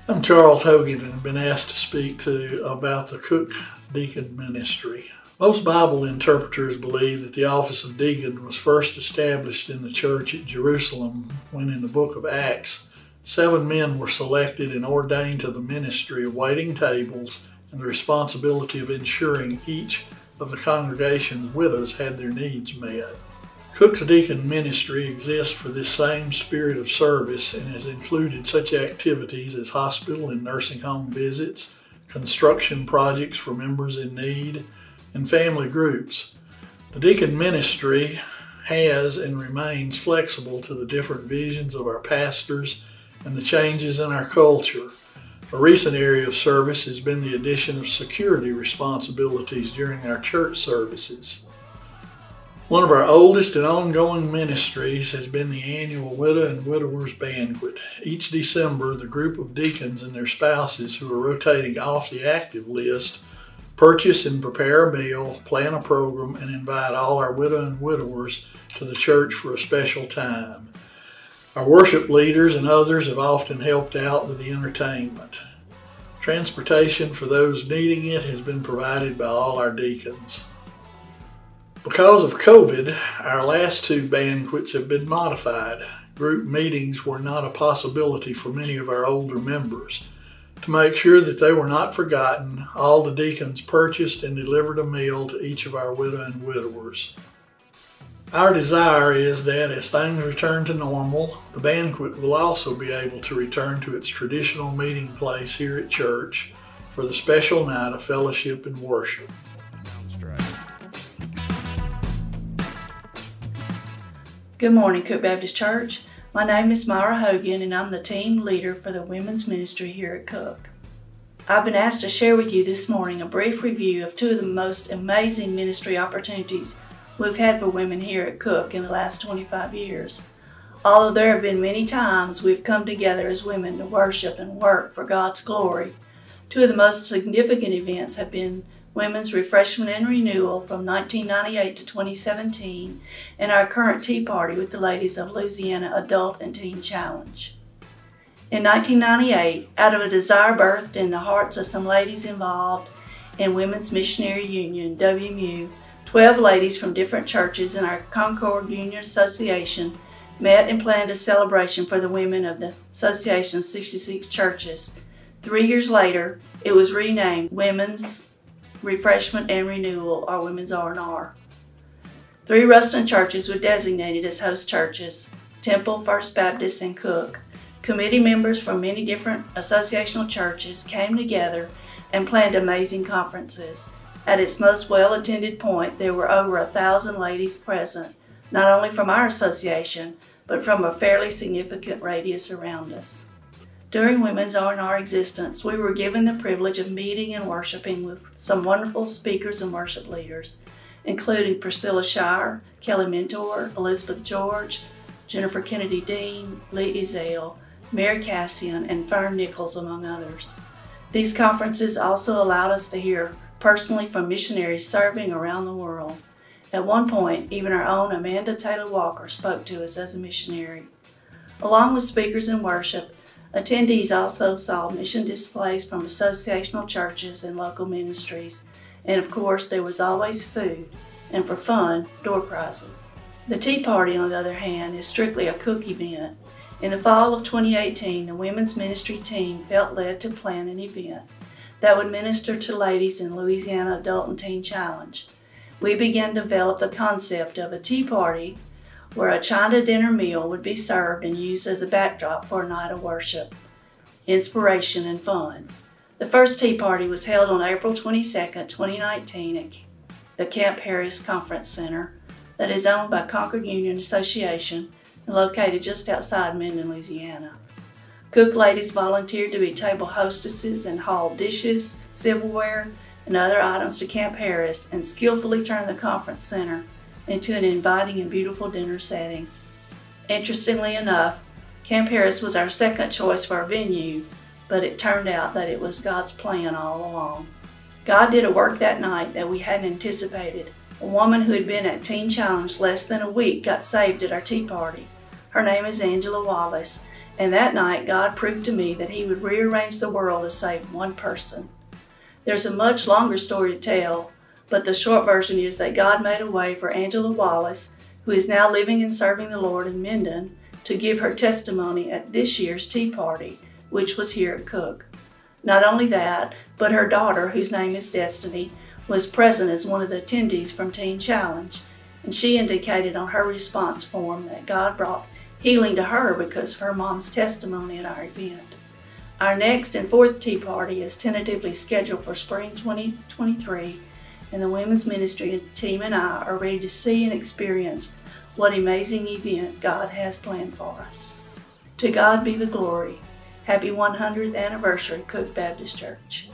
I'm Charles Hogan and have been asked to speak about the Cook Deacon ministry. Most Bible interpreters believe that the office of deacon was first established in the church at Jerusalem when in the book of Acts, 7 men were selected and ordained to the ministry of waiting tables and the responsibility of ensuring each of the congregation's widows had their needs met. Cook's Deacon ministry exists for this same spirit of service and has included such activities as hospital and nursing home visits, construction projects for members in need, and family groups. The Deacon ministry has and remains flexible to the different visions of our pastors and the changes in our culture. A recent area of service has been the addition of security responsibilities during our church services. One of our oldest and ongoing ministries has been the annual Widow and Widowers Banquet. Each December, the group of deacons and their spouses who are rotating off the active list purchase and prepare a meal, plan a program, and invite all our widow and widowers to the church for a special time. Our worship leaders and others have often helped out with the entertainment. Transportation for those needing it has been provided by all our deacons. Because of COVID, our last 2 banquets have been modified. Group meetings were not a possibility for many of our older members. To make sure that they were not forgotten, all the deacons purchased and delivered a meal to each of our widow and widowers. Our desire is that as things return to normal, the banquet will also be able to return to its traditional meeting place here at church for the special night of fellowship and worship. Good morning, Cook Baptist Church. My name is Myra Hogan and I'm the team leader for the women's ministry here at Cook. I've been asked to share with you this morning a brief review of 2 of the most amazing ministry opportunities we've had for women here at Cook in the last 25 years. Although there have been many times we've come together as women to worship and work for God's glory, 2 of the most significant events have been Women's Refreshment and Renewal from 1998 to 2017, and our current Tea Party with the ladies of Louisiana Adult and Teen Challenge. In 1998, out of a desire birthed in the hearts of some ladies involved in Women's Missionary Union, WMU, 12 ladies from different churches in our Concord Union Association met and planned a celebration for the women of the association's 66 churches. 3 years later, it was renamed Women's Refreshment and Renewal, or Women's R&R. 3 Ruston churches were designated as host churches: Temple, First Baptist, and Cook. Committee members from many different associational churches came together and planned amazing conferences. At its most well-attended point, there were over 1,000 ladies present, not only from our association, but from a fairly significant radius around us. During Women's R&R existence, we were given the privilege of meeting and worshiping with some wonderful speakers and worship leaders, including Priscilla Shire, Kelly Mentor, Elizabeth George, Jennifer Kennedy Dean, Lee Ezell, Mary Cassian, and Fern Nichols, among others. These conferences also allowed us to hear personally from missionaries serving around the world. At one point, even our own Amanda Taylor Walker spoke to us as a missionary. Along with speakers and worship, attendees also saw mission displays from associational churches and local ministries, and of course there was always food, and for fun, door prizes. The Tea Party, on the other hand, is strictly a Cook event. In the fall of 2018, the women's ministry team felt led to plan an event that would minister to ladies in Louisiana Adult and Teen Challenge. We began to develop the concept of a tea party where a China dinner meal would be served and used as a backdrop for a night of worship, inspiration, and fun. The first tea party was held on April 22, 2019 at the Camp Harris Conference Center that is owned by Concord Union Association and located just outside Minden, Louisiana. Cook ladies volunteered to be table hostesses and hauled dishes, silverware, and other items to Camp Harris and skillfully turned the conference center into an inviting and beautiful dinner setting. Interestingly enough, Camp Harris was our second choice for our venue, but it turned out that it was God's plan all along. God did a work that night that we hadn't anticipated. A woman who had been at Teen Challenge less than a week got saved at our tea party. Her name is Angela Wallace, And that night, God proved to me that He would rearrange the world to save one person. There's a much longer story to tell, but the short version is that God made a way for Angela Wallace, who is now living and serving the Lord in Minden, to give her testimony at this year's Tea Party, which was here at Cook. Not only that, but her daughter, whose name is Destiny, was present as one of the attendees from Teen Challenge, and she indicated on her response form that God brought healing to her because of her mom's testimony at our event. Our next and fourth Tea Party is tentatively scheduled for spring 2023, and the women's ministry team and I are ready to see and experience what amazing event God has planned for us. To God be the glory. Happy 100th anniversary, Cook Baptist Church.